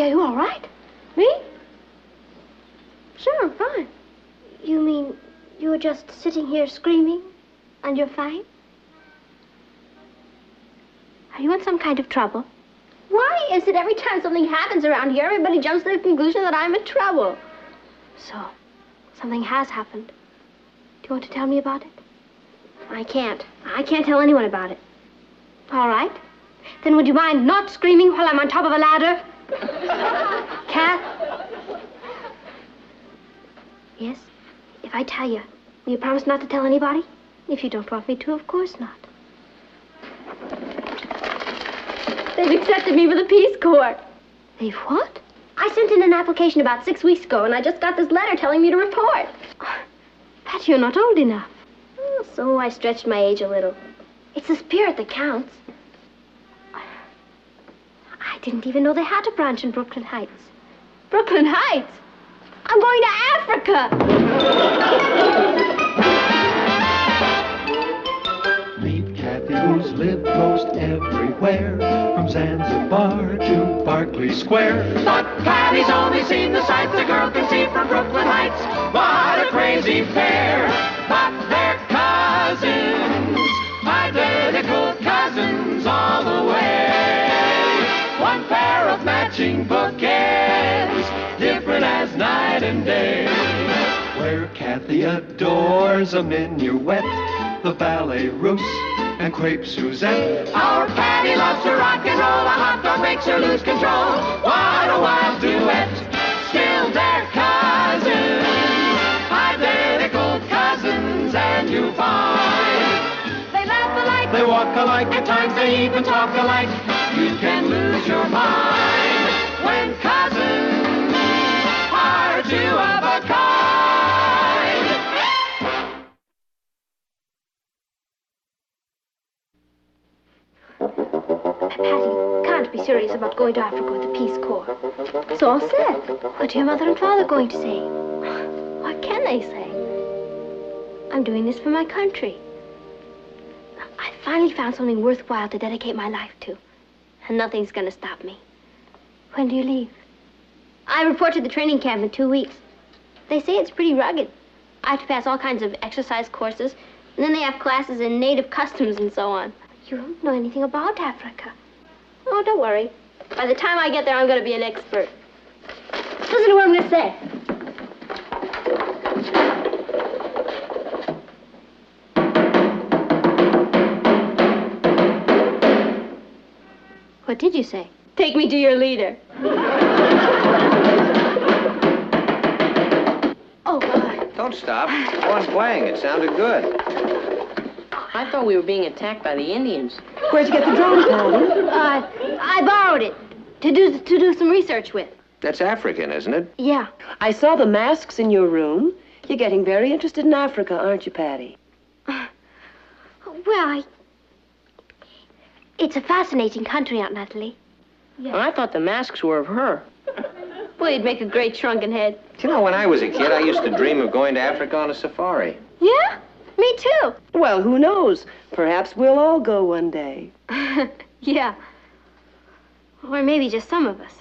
are you all right? Me? Sure, fine. You mean you were just sitting here screaming and you're fine? Are you in some kind of trouble? Why is it every time something happens around here, everybody jumps to the conclusion that I'm in trouble? So, something has happened. Do you want to tell me about it? I can't. I can't tell anyone about it. All right. Then would you mind not screaming while I'm on top of a ladder? Kath? Yes? If I tell you, will you promise not to tell anybody? If you don't want me to, of course not. They've accepted me for the Peace Corps. They've what? I sent in an application about 6 weeks ago, and I just got this letter telling me to report. Pat, you're not old enough. Oh, so I stretched my age a little. It's the spirit that counts. I didn't even know they had a branch in Brooklyn Heights. Brooklyn Heights? I'm going to Africa! Meet Kathy, who's lived most everywhere, from Zanzibar to Berkeley Square. But Patty's only seen the sights a girl can see from Brooklyn Heights. What a crazy pair! But they're cousins, identical cousins all the way. One pair of matching bookends, different as night and day. Where Kathy adores a minuet, the ballet russe, and crepe Suzette. Our Patty loves to rock and roll, a hot dog makes her lose control. What a wild duet, still they're cousins, identical cousins, and you find they laugh alike, they walk alike, at times they even talk alike. You can lose your mind when cousins are two of a kind. Patty, can't be serious about going to Africa with the Peace Corps. It's all said. What are your mother and father going to say? What can they say? I'm doing this for my country. I finally found something worthwhile to dedicate my life to. And nothing's going to stop me. When do you leave? I report to the training camp in 2 weeks. They say it's pretty rugged. I have to pass all kinds of exercise courses, and then they have classes in native customs and so on. You don't know anything about Africa. Oh, don't worry. By the time I get there, I'm going to be an expert. Listen to what I'm going to say. What did you say? Take me to your leader. Oh, God. Don't stop. Go on playing. It sounded good. I thought we were being attacked by the Indians. Where'd you get the drum, Patty? I borrowed it to do some research with. That's African, isn't it? Yeah. I saw the masks in your room. You're getting very interested in Africa, aren't you, Patty? Well, it's a fascinating country, Aunt Natalie. Yeah. Well, I thought the masks were of her. Well, you'd make a great shrunken head. You know, when I was a kid, I used to dream of going to Africa on a safari. Yeah? Me too. Well, who knows? Perhaps we'll all go one day. Yeah. Or maybe just some of us.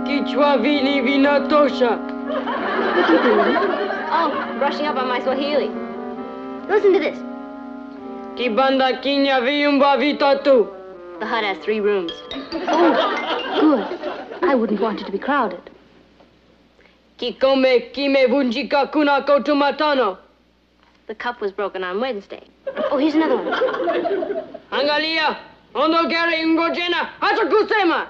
Kichwavili vinatosha. What are you doing? Oh, brushing up on my Swahili. Listen to this. Kibanda kinya viumba vitatu. The hut has 3 rooms. Oh, good. I wouldn't want it to be crowded. Kikome kime vunjika kuna kotumatano. The cup was broken on Wednesday. Oh, here's another one. Angalia, ondo gere ingojena, hachakusema.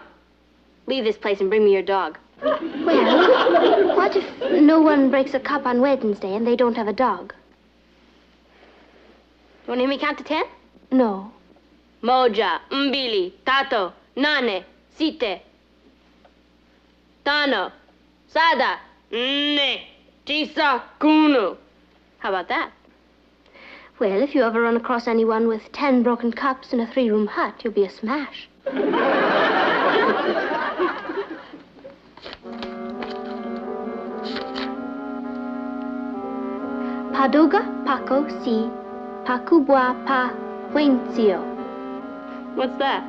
Leave this place and bring me your dog. Well, what if no one breaks a cup on Wednesday and they don't have a dog? You want to hear me count to 10? No. Moja, mbili, tato, nane, site, tano, sada, nne, tisa, kunu. How about that? Well, if you ever run across anyone with 10 broken cups in a 3-room hut, you'll be a smash. Paduga Paco si Pacubua pa Huencio. What's that?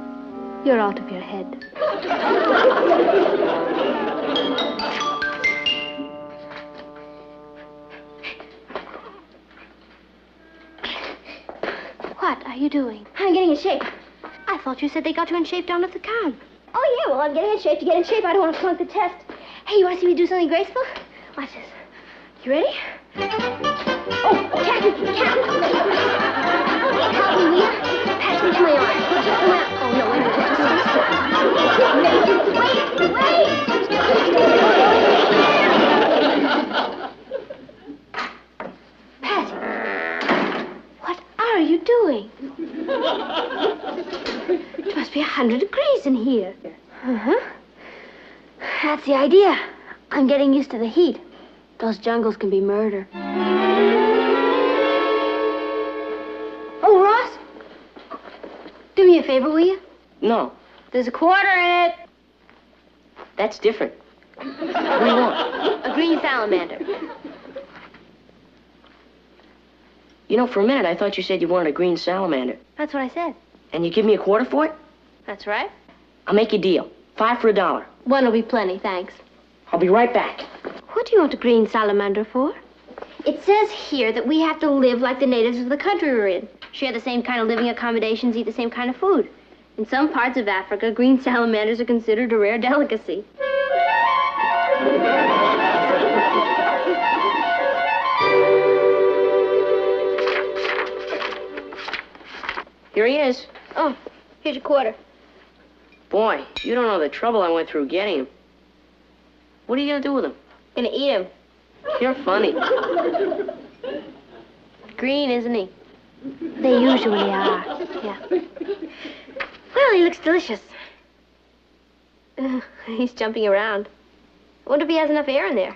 You're out of your head. What are you doing? I'm getting in shape. I thought you said they got you in shape down at the camp. Oh, yeah, well, I'm getting in shape. To get in shape, I don't want to flunk the test. Hey, you want to see me do something graceful? Watch this. You ready? Oh, Captain! Help me, will ya? Pass me to my arm. Oh, no, wait a minute. Just Patty, what are you doing? It must be 100 degrees in here. Uh-huh. That's the idea. I'm getting used to the heat. Those jungles can be murder. Oh, Ross. Do me a favor, will you? No, There's a quarter in it. that's different. What do you want? A green salamander. You know, for a minute, I thought you said you wanted a green salamander. That's what I said. And you give me a quarter for it? That's right. I'll make you a deal. 5 for $1. One will be plenty, thanks. I'll be right back. What do you want a green salamander for? It says here that we have to live like the natives of the country we're in. Share the same kind of living accommodations, eat the same kind of food. In some parts of Africa, green salamanders are considered a rare delicacy. Here he is. Oh, here's your quarter. Boy, you don't know the trouble I went through getting him. What are you gonna do with him? Gonna eat him. You're funny. Green, isn't he? They usually are, yeah. Well, he looks delicious. He's jumping around. I wonder if he has enough air in there.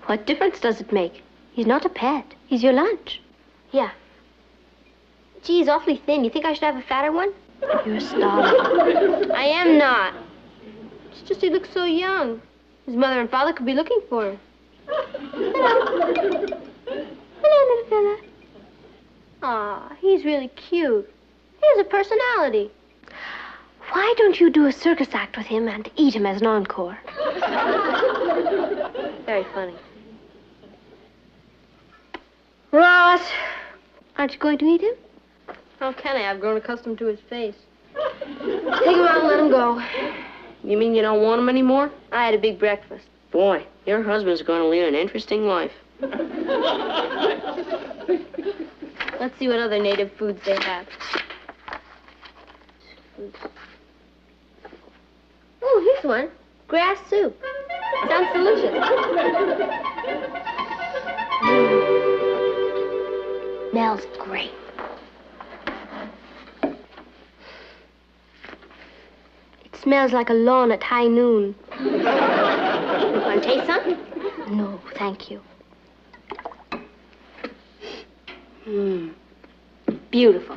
What difference does it make? He's not a pet. He's your lunch. Yeah. Gee, he's awfully thin. You think I should have a fatter one? You're starving. I am not. It's just he looks so young. His mother and father could be looking for him. Hello. Hello, little fella. Aw, he's really cute. He has a personality. Why don't you do a circus act with him and eat him as an encore? Very funny. Ross! Aren't you going to eat him? How can I? I've grown accustomed to his face. Take him out and let him go. You mean you don't want him anymore? I had a big breakfast. Boy, your husband's gonna lead an interesting life. Let's see what other native foods they have. Oh, here's one. Grass soup. Sounds delicious. Smells great. It smells like a lawn at high noon. Want to taste some? No, thank you. Beautiful.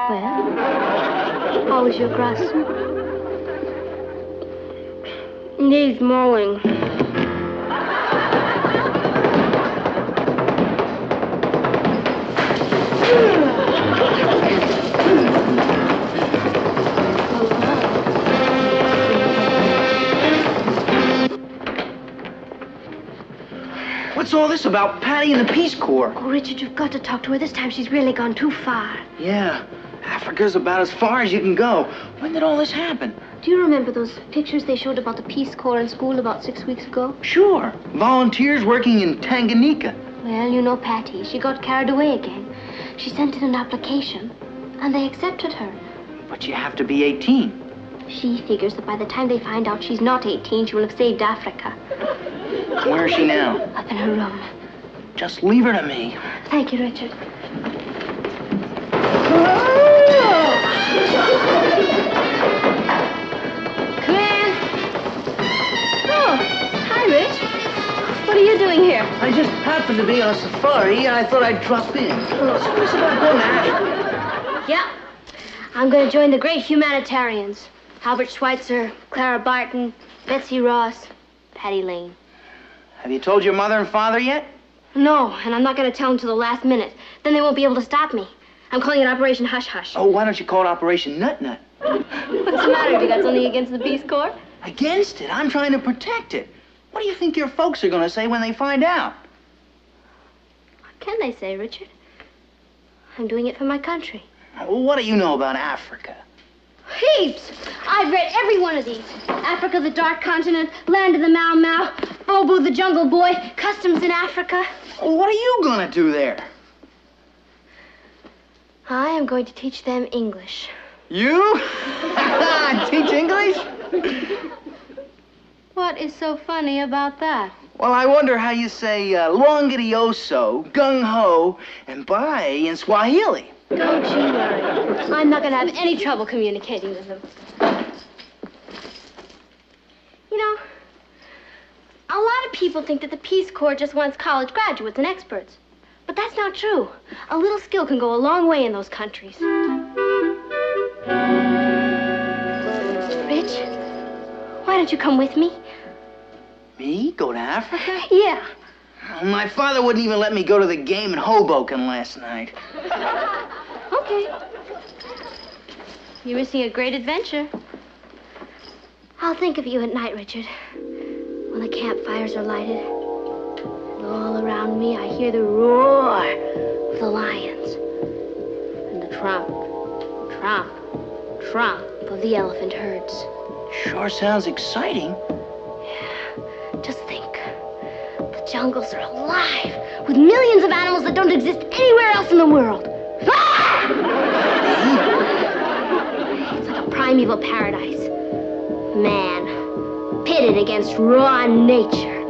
Well, how was your grass soup? Needs mowing. What's all this about Patty and the Peace Corps? Oh, Richard, you've got to talk to her. This time she's really gone too far. Yeah, Africa's about as far as you can go. When did all this happen? Do you remember those pictures they showed about the Peace Corps in school about 6 weeks ago? Sure. Volunteers working in Tanganyika. Well, you know Patty. She got carried away again. She sent in an application, and they accepted her. But you have to be 18. She figures that by the time they find out she's not 18, she will have saved Africa. Where is she now? Up in her room. Just leave her to me. Thank you, Richard. Come in. Oh, hi, Rich. What are you doing here? I just happened to be on a safari, and I thought I'd drop in. What's this about going to Africa? Yeah. I'm going to join the great humanitarians. Albert Schweitzer, Clara Barton, Betsy Ross, Patty Lane. Have you told your mother and father yet? No, and I'm not going to tell them till the last minute. Then they won't be able to stop me. I'm calling it Operation Hush Hush. Oh, why don't you call it Operation Nut Nut? What's the matter? Have you got something against the Peace Corps? Against it? I'm trying to protect it. What do you think your folks are going to say when they find out? What can they say, Richard? I'm doing it for my country. Well, what do you know about Africa? Heaps! I've read every one of these. Africa, the Dark Continent, Land of the Mau Mau, Bobo the Jungle Boy, Customs in Africa. Well, what are you going to do there? I am going to teach them English. You? Teach English? What is so funny about that? Well, I wonder how you say longidioso, gung-ho, and bye in Swahili. Don't you worry. I'm not going to have any trouble communicating with them. You know, a lot of people think that the Peace Corps just wants college graduates and experts. But that's not true. A little skill can go a long way in those countries. Rich, why don't you come with me? Me? Go to Africa? Yeah. Oh, my father wouldn't even let me go to the game in Hoboken last night. Okay. You're missing a great adventure. I'll think of you at night, Richard, when the campfires are lighted. And all around me, I hear the roar of the lions. And the tromp, tromp, tromp of the elephant herds. Sure sounds exciting. Yeah, just think. The jungles are alive with millions of animals that don't exist anywhere else in the world. Ah! It's like a primeval paradise. Man, pitted against raw nature.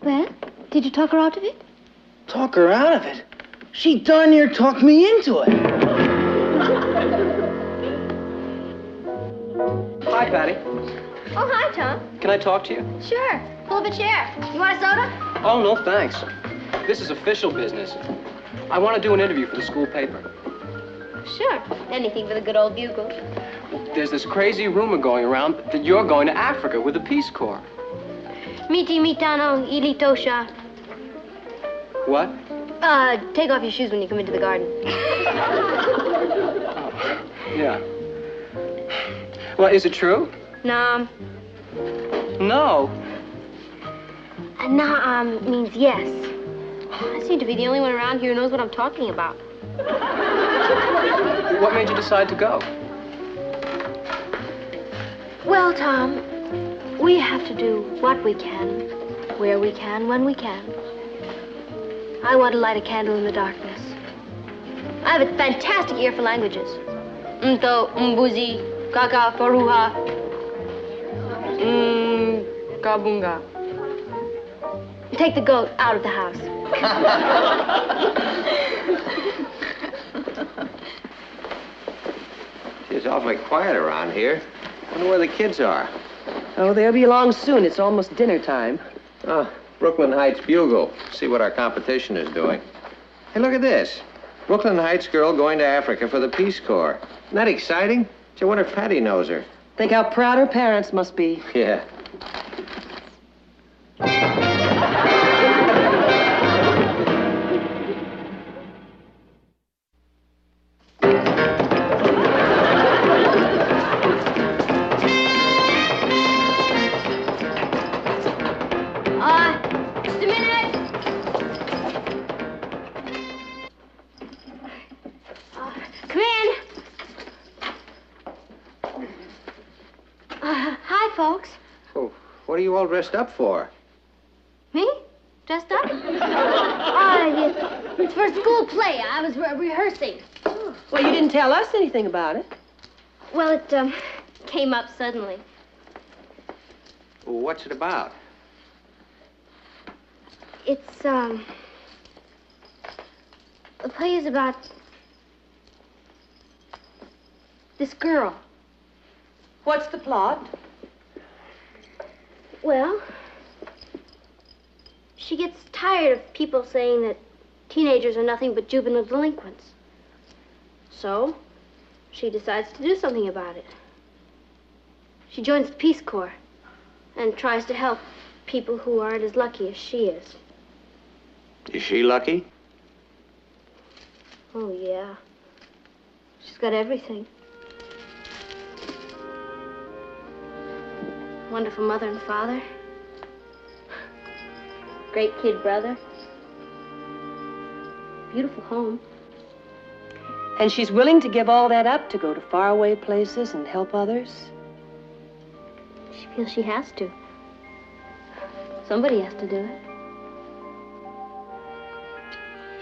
Well, did you talk her out of it? Talk her out of it? She darn near talked me into it. Hi, Patty. Oh, hi, Tom. Can I talk to you? Sure. Pull up a chair. You want a soda? Oh, no, thanks. This is official business. I want to do an interview for the school paper. Sure. Anything for the good old bugle. There's this crazy rumor going around that you're going to Africa with the Peace Corps. Miti mitano ilitosha. What? Take off your shoes when you come into the garden. Oh, yeah. Well, is it true? Naam. No. Naam means yes. I seem to be the only one around here who knows what I'm talking about. What made you decide to go? Well, Tom, we have to do what we can, where we can, when we can. I want to light a candle in the darkness. I have a fantastic ear for languages. Mto, mbuzi, kaka, faruha, kabunga. Take the goat out of the house. It's awfully quiet around here. Wonder where the kids are. Oh, they'll be along soon. It's almost dinner time. Oh, Brooklyn Heights Bugle. See what our competition is doing. Hey, look at this. Brooklyn Heights girl going to Africa for the Peace Corps. Isn't that exciting? Gee, I wonder if Patty knows her. Think how proud her parents must be. Yeah. Just a minute. Come in. Hi, folks. Oh, what are you all dressed up for? Me? Dressed up? It's for a school play. I was rehearsing. Well, you didn't tell us anything about it. Well, it came up suddenly. Well, what's it about? It's, the play is about this girl. What's the plot? Well, she gets tired of people saying that teenagers are nothing but juvenile delinquents. So, she decides to do something about it. She joins the Peace Corps and tries to help people who aren't as lucky as she is. Is she lucky? Oh, yeah. She's got everything. Wonderful mother and father. Great kid brother. Beautiful home. And she's willing to give all that up to go to faraway places and help others? She feels she has to. Somebody has to do it.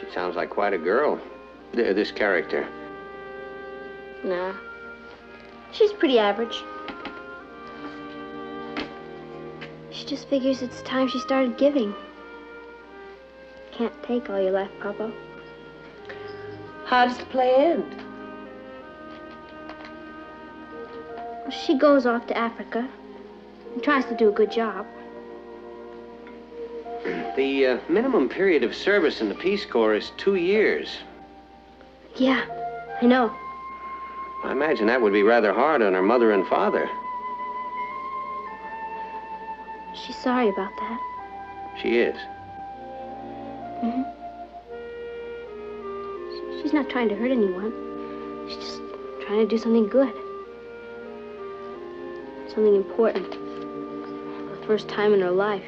She sounds like quite a girl, this character. Nah. She's pretty average. She just figures it's time she started giving. Can't take all your life, Papa. How does the play end? She goes off to Africa and tries to do a good job. The minimum period of service in the Peace Corps is 2 years. Yeah, I know. I imagine that would be rather hard on her mother and father. She's sorry about that. She is. Mm-hmm. She's not trying to hurt anyone. She's just trying to do something good. Something important. For the first time in her life.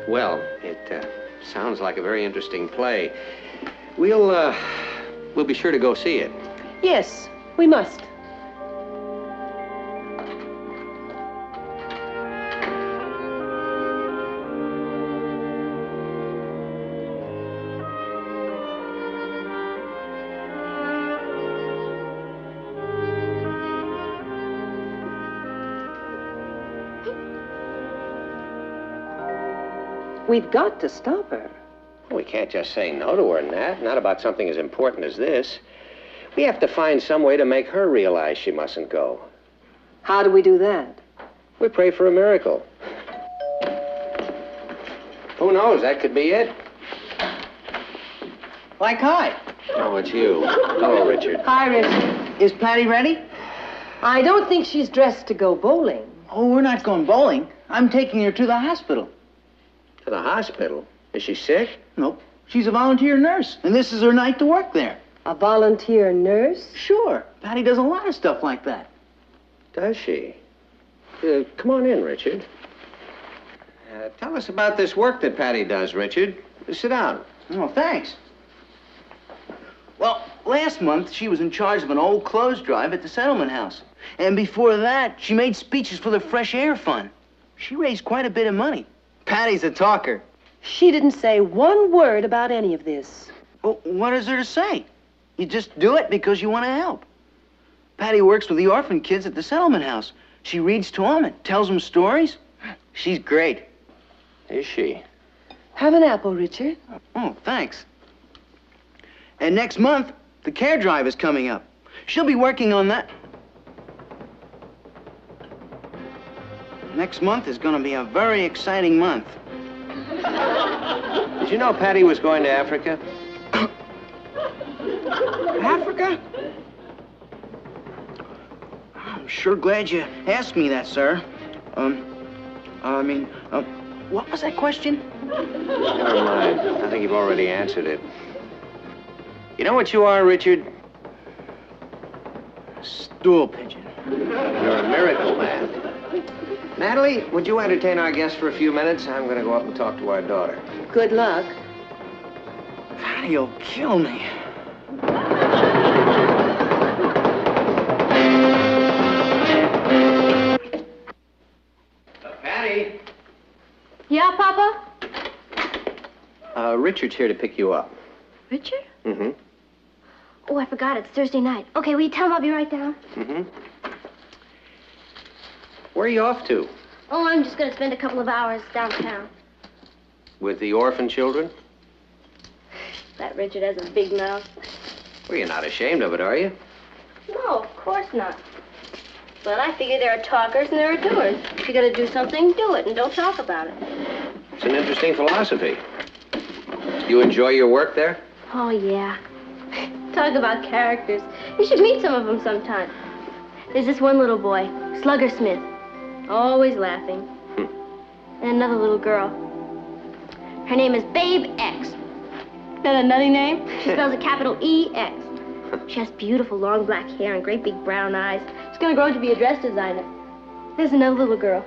Well, it sounds like a very interesting play. We'll be sure to go see it. Yes, we must. We've got to stop her. We can't just say no to her, Nat. Not about something as important as this. We have to find some way to make her realize she mustn't go. How do we do that? We pray for a miracle. Who knows? That could be it. Like, hi. Oh, it's you. Hello, Richard. Hi, Richard. Is Patty ready? I don't think she's dressed to go bowling. Oh, we're not going bowling. I'm taking her to the hospital. To the hospital? Is she sick? Nope. She's a volunteer nurse, and this is her night to work there. A volunteer nurse? Sure. Patty does a lot of stuff like that. Does she? Come on in, Richard. Tell us about this work that Patty does, Richard. Sit down. Oh, thanks. Well, last month, she was in charge of an old clothes drive at the settlement house. And before that, she made speeches for the Fresh Air Fund. She raised quite a bit of money. Patty's a talker. She didn't say one word about any of this. Well, what is there to say? You just do it because you want to help. Patty works with the orphan kids at the settlement house. She reads to them and tells them stories. She's great. Is she? Have an apple, Richard. Oh, thanks. And next month, the care drive is coming up. She'll be working on that. Next month is going to be a very exciting month. Did you know Patty was going to Africa? Africa? I'm sure glad you asked me that, sir. What was that question? Never mind. I think you've already answered it. You know what you are, Richard? Stool pigeon. You're a miracle man. Natalie, would you entertain our guest for a few minutes? I'm going to go up and talk to our daughter. Good luck. Patty'll kill me. Patty? Yeah, Papa? Richard's here to pick you up. Richard? Mm-hmm. Oh, I forgot. It's Thursday night. Okay, will you tell him I'll be right down? Mm-hmm. Where are you off to? Oh, I'm just going to spend a couple of hours downtown. With the orphan children? That Richard has a big mouth. Well, you're not ashamed of it, are you? No, of course not. Well, I figure there are talkers and there are doers. If you're going to do something, do it, and don't talk about it. It's an interesting philosophy. Do you enjoy your work there? Oh, yeah. Talk about characters. You should meet some of them sometime. There's this one little boy, Slugger Smith, always laughing. And another little girl. Her name is Babe X. Isn't that a nutty name? She spells it capital E-X. She has beautiful long black hair and great big brown eyes. She's going to grow up to be a dress designer. There's another little girl.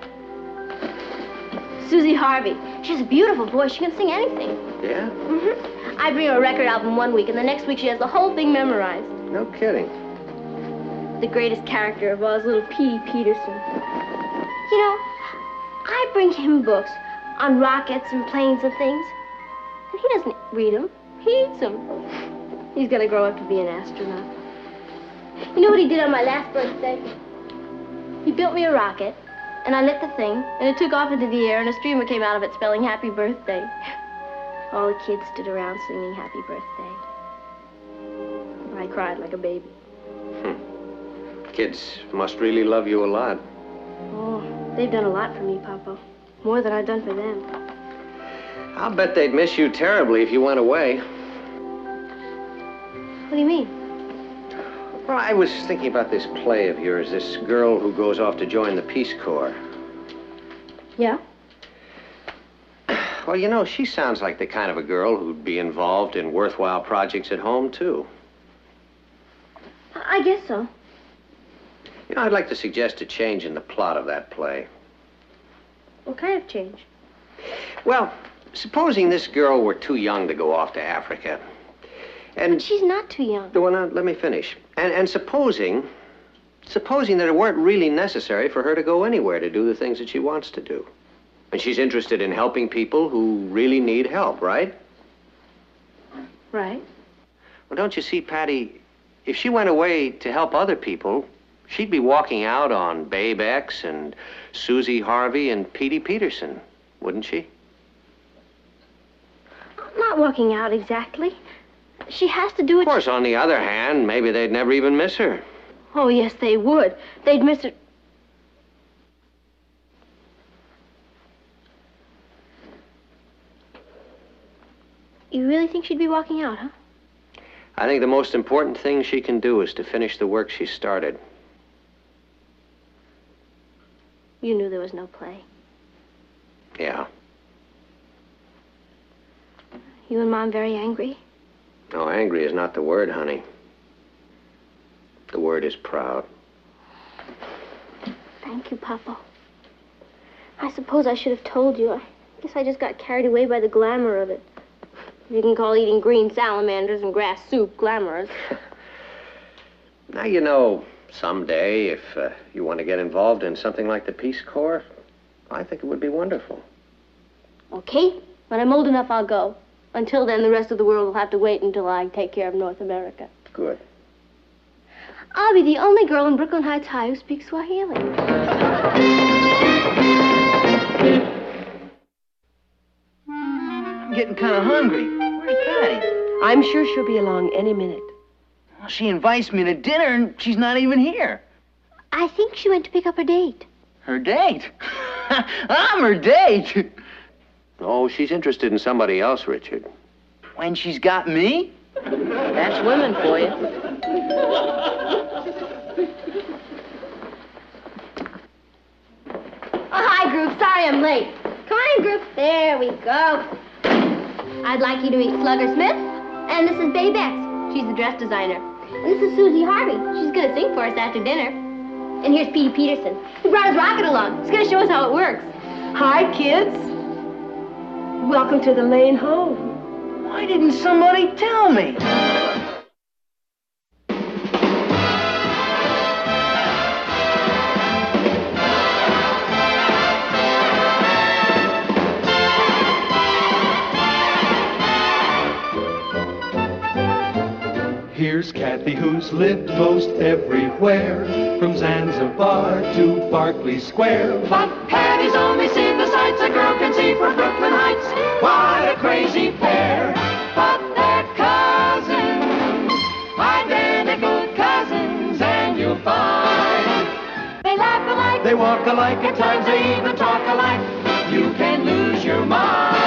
Susie Harvey. She has a beautiful voice. She can sing anything. Yeah? Mm-hmm. I bring her a record album one week, and the next week she has the whole thing memorized. No kidding. The greatest character of all is little Petey Peterson. You know, I bring him books on rockets and planes and things, and he doesn't read them. He eats them. He's going to grow up to be an astronaut. You know what he did on my last birthday? He built me a rocket, and I lit the thing, and it took off into the air, and a streamer came out of it spelling happy birthday. All the kids stood around singing happy birthday. I cried like a baby. Kids must really love you a lot. Oh, they've done a lot for me, Papa. More than I've done for them. I'll bet they'd miss you terribly if you went away. What do you mean? Well, I was thinking about this play of yours, this girl who goes off to join the Peace Corps. Yeah? Well, you know, she sounds like the kind of a girl who'd be involved in worthwhile projects at home, too. I guess so. You know, I'd like to suggest a change in the plot of that play. What kind of change? Well, supposing this girl were too young to go off to Africa. And She's not too young. well, now, let me finish. And supposing that it weren't really necessary for her to go anywhere to do the things that she wants to do. And she's interested in helping people who really need help, right? Right. Well, don't you see, Patty, if she went away to help other people, she'd be walking out on Babe X and Susie Harvey and Petey Peterson, wouldn't she? I'm not walking out exactly. She has to do it. Of course, on the other hand, maybe they'd never even miss her. Oh, yes, they would. They'd miss her. You really think she'd be walking out, huh? I think the most important thing she can do is to finish the work she started. You knew there was no play. Yeah. You and Mom very angry? No, angry is not the word, honey. The word is proud. Thank you, Papa. I suppose I should have told you. I guess I just got carried away by the glamour of it. You can call eating green salamanders and grass soup glamorous. Now, you know, someday, if you want to get involved in something like the Peace Corps, I think it would be wonderful. Okay, when I'm old enough, I'll go. Until then, the rest of the world will have to wait until I take care of North America. Good. I'll be the only girl in Brooklyn Heights High who speaks Swahili. I'm getting kind of hungry. Where's Patty? I'm sure she'll be along any minute. Well, she invites me to dinner, and she's not even here. I think she went to pick up her date. Her date? I'm her date. Oh, she's interested in somebody else, Richard. When she's got me? That's women for you. Oh, hi, group. Sorry I'm late. Come on in, group. There we go. I'd like you to meet Slugger Smith. And this is Babe X. She's the dress designer. And this is Susie Harvey. She's going to sing for us after dinner. And here's Petey Peterson. He brought his rocket along. He's going to show us how it works. Hi, kids. Welcome to the lane home. Why didn't somebody tell me? Here's Kathy, who's lived most everywhere, from Zanzibar to Berkeley Square. But Patty's only seen the sights a girl can see from Brooklyn Heights. What a crazy pair! But they're cousins, identical cousins, and you'll find They walk alike, at times they even talk alike. You can lose your mind.